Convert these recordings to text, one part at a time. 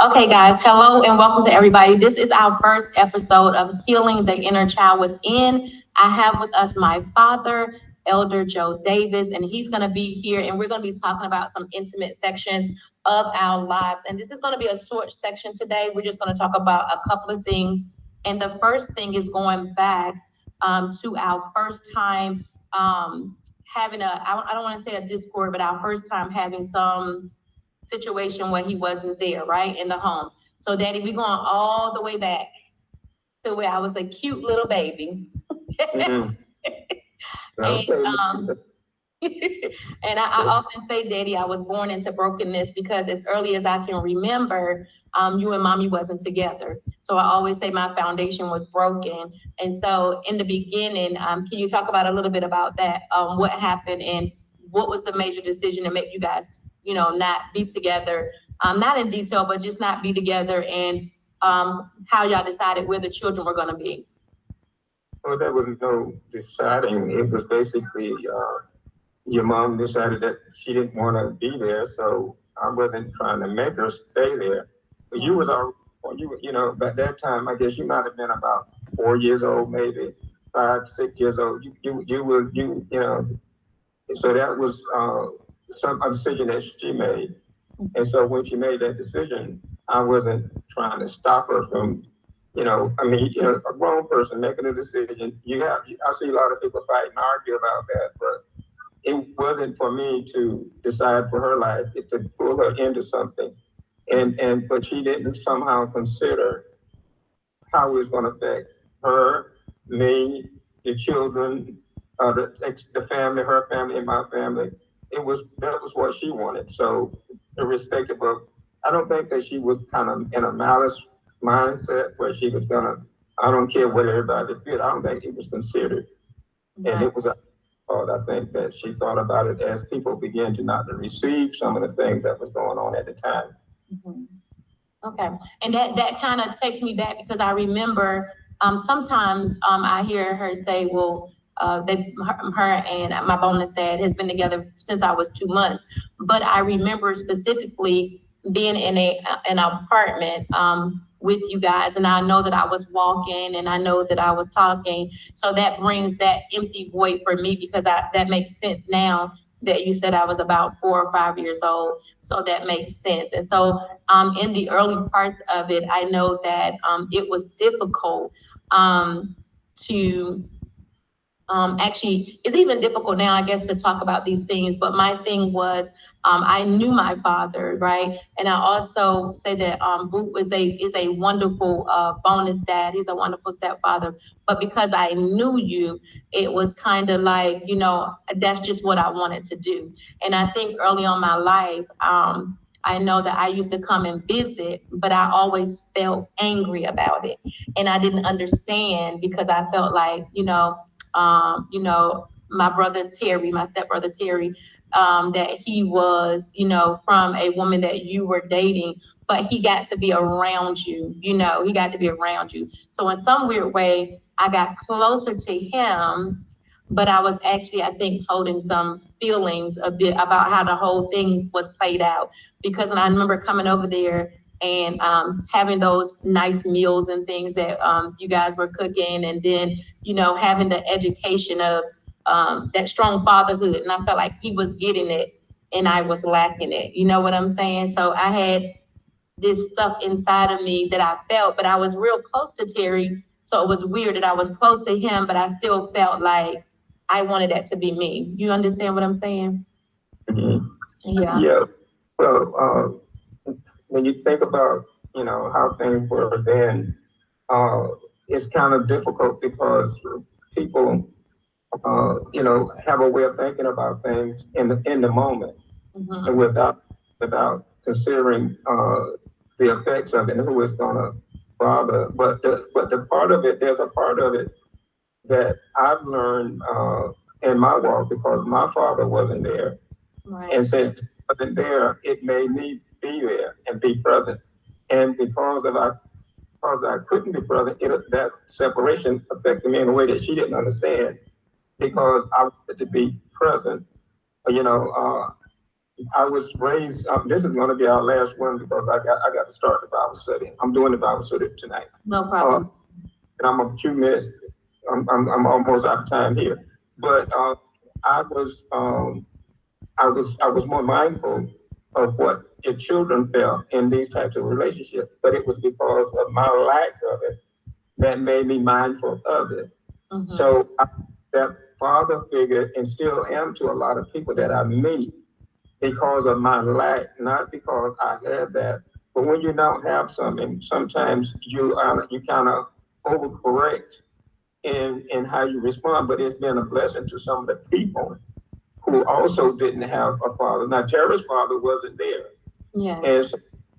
Okay, guys, hello and welcome to everybody. This is our first episode of Healing the Inner Child Within. I have with us my father, Elder Joe Davis, and he's going to be here and we're going to be talking about some intimate sections of our lives. And this is going to be a short section today. We're just going to talk about a couple of things. And the first thing is going back to our first time having I don't want to say a discord, but our first time having some situation where he wasn't there, right, in the home. So, Daddy, we're going all the way back to where I was a cute little baby. Mm-hmm. and I often say, Daddy, I was born into brokenness because as early as I can remember, you and Mommy wasn't together. So I always say my foundation was broken. And so in the beginning, can you talk about a little bit about that? What happened and what was the major decision to make you guys, not be together? Not in detail, but just not be together and how y'all decided where the children were going to be. Well, there was no deciding. It was basically your mom decided that she didn't want to be there, so I wasn't trying to make her stay there. But you was all, by that time, I guess you might have been about 4 years old, maybe 5, 6 years old. So that was a decision that she made. And so when she made that decision, I wasn't trying to stop her from, a grown person making a decision. I see a lot of people fight and argue about that, but it wasn't for me to decide for her life, to pull her into something. But she didn't somehow consider how it was going to affect her, me, the children, the family, her family, and my family. That was what she wanted. So, irrespective of, I don't think that she was kind of in a malice mindset where she was gonna, I don't care what everybody feel. I don't think it was considered, and it was a thought. I think that she thought about it as people began to not to receive some of the things that was going on at the time. Mm-hmm. Okay, and that kind of takes me back because I remember sometimes I hear her say, "Well, her and my bonus dad has been together since I was 2 months," but I remember specifically being in an apartment with you guys, and I know that I was walking and I know that I was talking, so that brings that empty void for me because that makes sense now that you said I was about 4 or 5 years old. So that makes sense. And so in the early parts of it, I know that it was difficult to actually, it's even difficult now, I guess, to talk about these things. But my thing was, I knew my father, right? And I also say that Boot is a wonderful bonus dad. He's a wonderful stepfather. But because I knew you, it was kind of like, that's just what I wanted to do. And I think early on in my life, I know that I used to come and visit, but I always felt angry about it. And I didn't understand because I felt like, my brother Terry, my stepbrother Terry, that he was, from a woman that you were dating, but he got to be around you, he got to be around you. So in some weird way, I got closer to him, but I was actually, I think, holding some feelings a bit about how the whole thing was played out. Because I remember coming over there and having those nice meals and things that you guys were cooking, and then having the education of that strong fatherhood. And I felt like he was getting it and I was lacking it. You know what I'm saying? So I had this stuff inside of me that I felt, but I was real close to Terry. So it was weird that I was close to him, but I still felt like I wanted that to be me. You understand what I'm saying? Mm-hmm. Yeah. Yeah. Well, when you think about, how things were then, it's kind of difficult because people, have a way of thinking about things in the moment, mm-hmm. and without considering the effects of it and who it's gonna bother. But the part of it, there's a part of it that I've learned in my walk because my father wasn't there, right. And since he wasn't there, it made me be there and be present. And because I couldn't be present, that separation affected me in a way that she didn't understand because I wanted to be present. You know, I was raised, this is gonna be our last one because I got to start the Bible study. I'm doing the Bible study tonight. No problem. And I'm a few minutes, I'm almost out of time here. But, I was, I was more mindful of what the children felt in these types of relationships, but it was because of my lack of it that made me mindful of it. Mhm. So that father figure, and still am to a lot of people that I meet, because of my lack, not because I had that. But when you don't have something, sometimes you kind of overcorrect in how you respond. But it's been a blessing to some of the people who also didn't have a father. Now, Terry's father wasn't there. Yeah. And so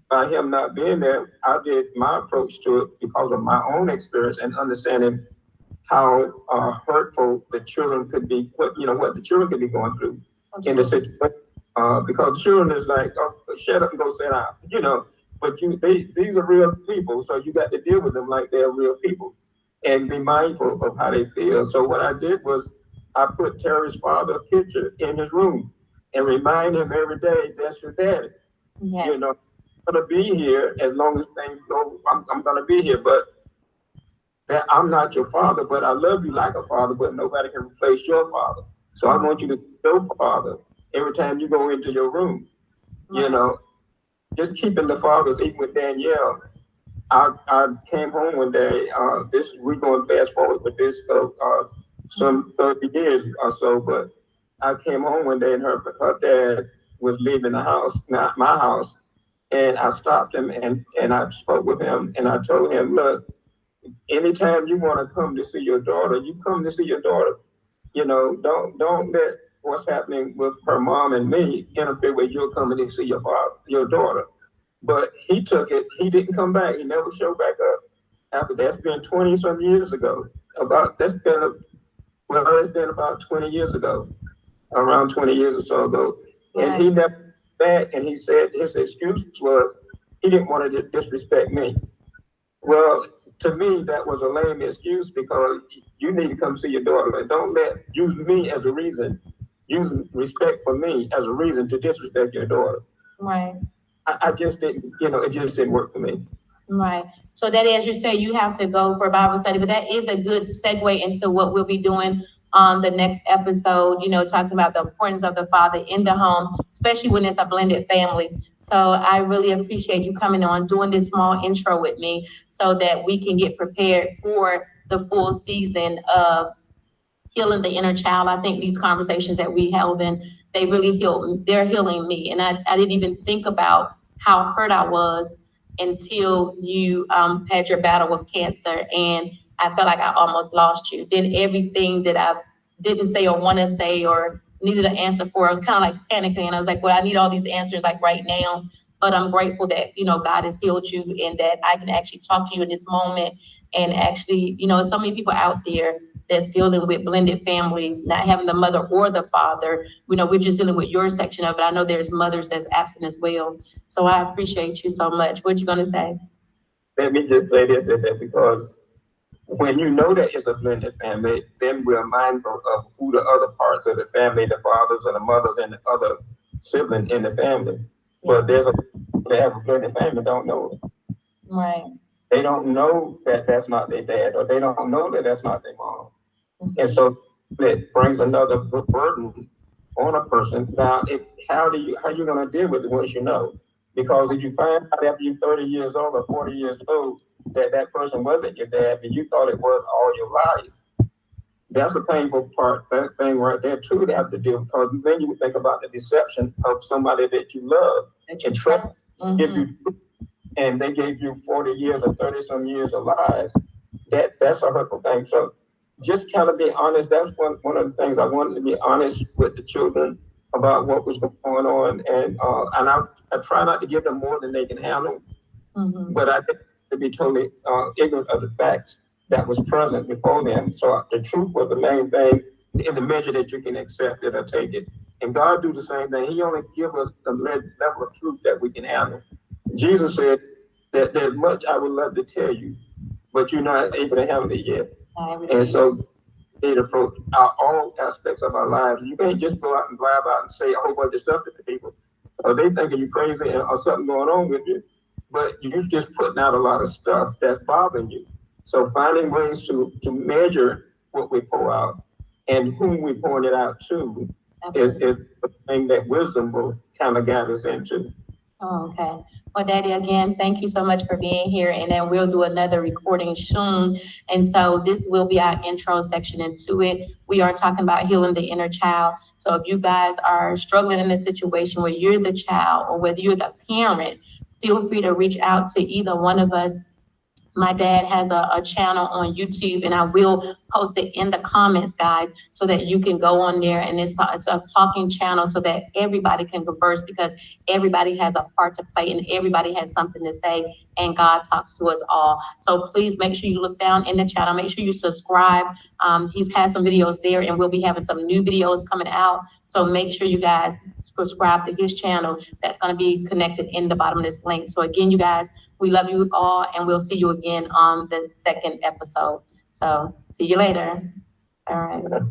by him not being there, I did my approach to it because of my own experience and understanding how hurtful the children could be, what the children could be going through in the situation. Because children is like, oh, shut up and go sit down, but these are real people, so you got to deal with them like they're real people and be mindful of how they feel. So what I did was I put Terry's father picture in his room and remind him every day, that's your daddy. Yes. I'm gonna be here as long as things go. I'm gonna be here, but that I'm not your father, but I love you like a father, but nobody can replace your father. So I want you to see your father every time you go into your room. Right. Just keeping the fathers, even with Danielle. I came home one day. We're going fast forward with this some 30 years or so, but I came home one day and her dad was leaving the house, not my house, and I stopped him and I spoke with him and I told him, look, anytime you want to come to see your daughter, you come to see your daughter. Don't let what's happening with her mom and me interfere with you coming to see your daughter. But he took it. He didn't come back. He never showed back up. After that's been 20 some years ago. It's been about 20 years ago, around 20 years or so ago. And he never back. And he said his excuse was he didn't want to disrespect me. Well, to me, that was a lame excuse because you need to come see your daughter. And don't use me as a reason, use respect for me as a reason to disrespect your daughter. Right. I just didn't, it just didn't work for me. Right. So that, as you say, you have to go for Bible study, but that is a good segue into what we'll be doing on the next episode, talking about the importance of the father in the home, especially when it's a blended family. So I really appreciate you coming on, doing this small intro with me so that we can get prepared for the full season of Healing the Inner Child. I think these conversations that we held they really they're healing me. And I didn't even think about how hurt I was until you had your battle with cancer. And I felt like I almost lost you. Then everything that I didn't say or want to say or needed an answer for, I was kind of like panicking. And I was like, well, I need all these answers like right now. But I'm grateful that, God has healed you and that I can actually talk to you in this moment. And actually, so many people out there that's dealing with blended families, not having the mother or the father. We're just dealing with your section of it. I know there's mothers that's absent as well. So I appreciate you so much. What you gonna say? Let me just say this and that because when you know that it's a blended family, then we're mindful of who the other parts of the family, the fathers and the mothers and the other sibling in the family. But they have a blended family, don't know it. Right. They don't know that that's not their dad, or they don't know that that's not their mom. Mm-hmm. And so it brings another burden on a person. Now, how you going to deal with it once you know? Because if you find out after you're 30 years old or 40 years old that person wasn't your dad and you thought it was all your life, that's a painful part, that thing right there too to have to deal with. Because then you think about the deception of somebody that you love and trust. Mm-hmm. And they gave you 40 years or 30 some years of lives, that's a hurtful thing. So just kind of be honest. That's one of the things I wanted to be honest with the children about what was going on. And I try not to give them more than they can handle, but I think to be totally ignorant of the facts that was present before them. So the truth was the main thing in the measure that you can accept it or take it. And God do the same thing. He only give us the level of truth that we can handle. Jesus said that there's much I would love to tell you, but you're not able to handle it yet. And so we need to approach all aspects of our lives. You can't just go out and blab out and say a whole bunch of stuff to the people or they thinking you crazy or something going on with you, but you're just putting out a lot of stuff that's bothering you. So finding ways to measure what we pour out and whom we pouring it out to is the thing that wisdom will kind of guide us into. Oh, okay. Well, Daddy, again, thank you so much for being here, and then we'll do another recording soon. And so this will be our intro section into it. We are talking about healing the inner child. So if you guys are struggling in a situation where you're the child or whether you're the parent, feel free to reach out to either one of us. My dad has a channel on YouTube, and I will post it in the comments, guys, so that you can go on there, and it's a talking channel so that everybody can converse, because everybody has a part to play and everybody has something to say, and God talks to us all. So please make sure you look down in the channel. Make sure you subscribe. He's had some videos there, and we'll be having some new videos coming out. So make sure you guys subscribe to his channel. That's going to be connected in the bottom of this link. So again, you guys, we love you all, and we'll see you again on the second episode. So see you later. All right.